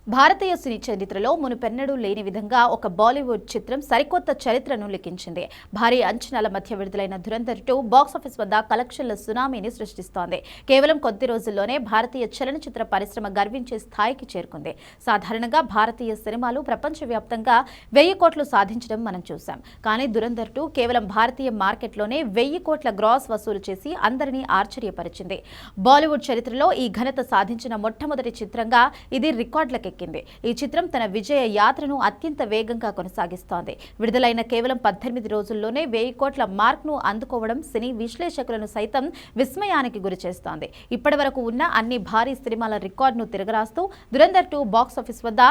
భారతీయ సినీ చరిత్రలో మునుపెన్నడూ లేని విధంగా ఒక బాలీవుడ్ చిత్రం సరికొత్త చరిత్రను లిఖించింది. భారీ అంచనాల మధ్య విడుదలైన ధురంధర్ 2 బాక్సాఫీస్ వద్ద కలెక్షన్ల సునామీని సృష్టిస్తోంది. కేవలం కొద్ది రోజుల్లోనే భారతీయ చలనచిత్ర పరిశ్రమ గర్వించే స్థాయికి చేరుకుంది. సాధారణంగా భారతీయ సినిమాలు ప్రపంచవ్యాప్తంగా 1000 కోట్లు సాధించడం మనం చూసాం. కానీ ధురంధర్ 2 కేవలం భారతీయ మార్కెట్లోనే 1000 కోట్ల గ్రాస్ వసూలు చేసి అందరినీ ఆశ్చర్యపరిచింది. బాలీవుడ్ చరిత్రలో ఈ ఘనత సాధించిన మొట్టమొదటి చిత్రంగా ఇది రికార్డులకి ఈ చిత్రం తన విజయ యాత్రను అత్యంత వేగంగా కొనసాగిస్తోంది. విడుదలైన కేవలం 18 రోజుల్లోనే 1000 కోట్ల మార్క్ ను అందుకోవడం సినీ విశ్లేషకులను సైతం విస్మయానికి గురిచేస్తోంది. ఇప్పటివరకు ఉన్న అన్ని భారీ సినిమాల రికార్డును తిరగరాస్తూ ధురంధర్ 2 బాక్సాఫీస్ వద్ద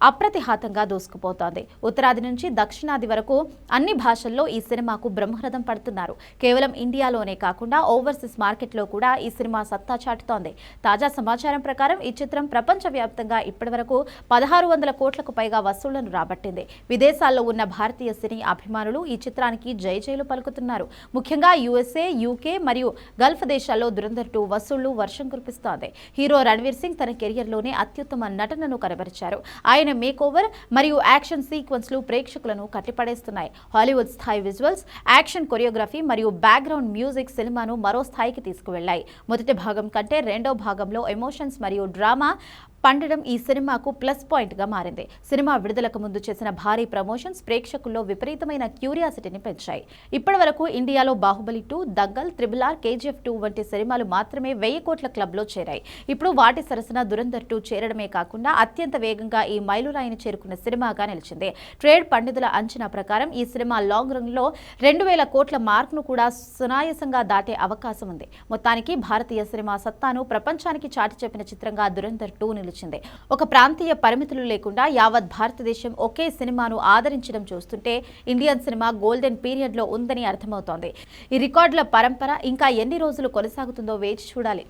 అప్రతిహాతంగా దూసుకుపోతోంది. ఉత్తరాది నుంచి దక్షిణాది వరకు అన్ని భాషల్లో ఈ సినిమాకు బ్రహ్మరథం పడుతున్నారు. కేవలం ఇండియాలోనే కాకుండా ఓవర్సీస్ మార్కెట్లో కూడా ఈ సినిమా సత్తా చాటుతోంది. తాజా సమాచారం ప్రకారం ఈ చిత్రం ప్రపంచవ్యాప్తంగా ఇప్పటివరకు 1600 కోట్లకు పైగా వసూళ్లను రాబట్టింది. విదేశాల్లో ఉన్న భారతీయ సినీ అభిమానులు ఈ చిత్రానికి జైజైలు పలుకుతున్నారు. ముఖ్యంగా యూఎస్ఏ, యూకే మరియు గల్ఫ్ దేశాల్లో ధురంధర్ 2 వసూళ్లు వర్షం కురిపిస్తోంది. హీరో రణ్వీర్ సింగ్ తన కెరియర్లోనే అత్యుత్తమ నటనను కనబరిచారు. ఆయన మేకోవర్ మరియు యాక్షన్ సీక్వెన్స్లు ప్రేక్షకులను కట్టిపడేస్తున్నాయి. హాలీవుడ్ స్థాయి విజువల్స్, యాక్షన్ కొరియోగ్రఫీ మరియు బ్యాక్గ్రౌండ్ మ్యూజిక్ సినిమాను మరో స్థాయికి తీసుకువెళ్లాయి. మొదటి భాగం కంటే రెండో భాగంలో ఎమోషన్స్ మరియు డ్రామా పండడం ఈ సినిమాకు ప్లస్ పాయింట్ గా మారింది. సినిమా విడుదలకు ముందు చేసిన భారీ ప్రమోషన్స్ ప్రేక్షకుల్లో విపరీతమైన క్యూరియాసిటీని పెంచాయి. ఇప్పటి వరకు ఇండియాలో బాహుబలి 2, దంగల్, RRR, KGF 2 వంటి సినిమాలు మాత్రమే 1000 కోట్ల క్లబ్ లో చేరాయి. ఇప్పుడు వాటి సరసన ధురంధర్ 2 చేరడమే కాకుండా అత్యంత వేగంగా ఈ మైలురాయిని చేరుకున్న సినిమాగా నిలిచింది. ట్రేడ్ పండితుల అంచనా ప్రకారం ఈ సినిమా లాంగ్ రన్ లో 2000 కోట్ల మార్క్ ను కూడా సునాయాసంగా దాటే అవకాశం ఉంది. మొత్తానికి భారతీయ సినిమా సత్తాను ప్రపంచానికి చాటి చెప్పిన చిత్రంగా ధురంధర్ 2 నిలిచింది. ఒక ప్రాంతీయ పరిమితులు లేకుండా యావత్ భారతదేశం ఒకే సినిమాను ఆదరించడం చూస్తుంటే ఇండియన్ సినిమా గోల్డెన్ పీరియడ్ లో ఉందని అర్థమవుతోంది. ఈ రికార్డుల పరంపర ఇంకా ఎన్ని రోజులు కొనసాగుతుందో వేచి చూడాలి.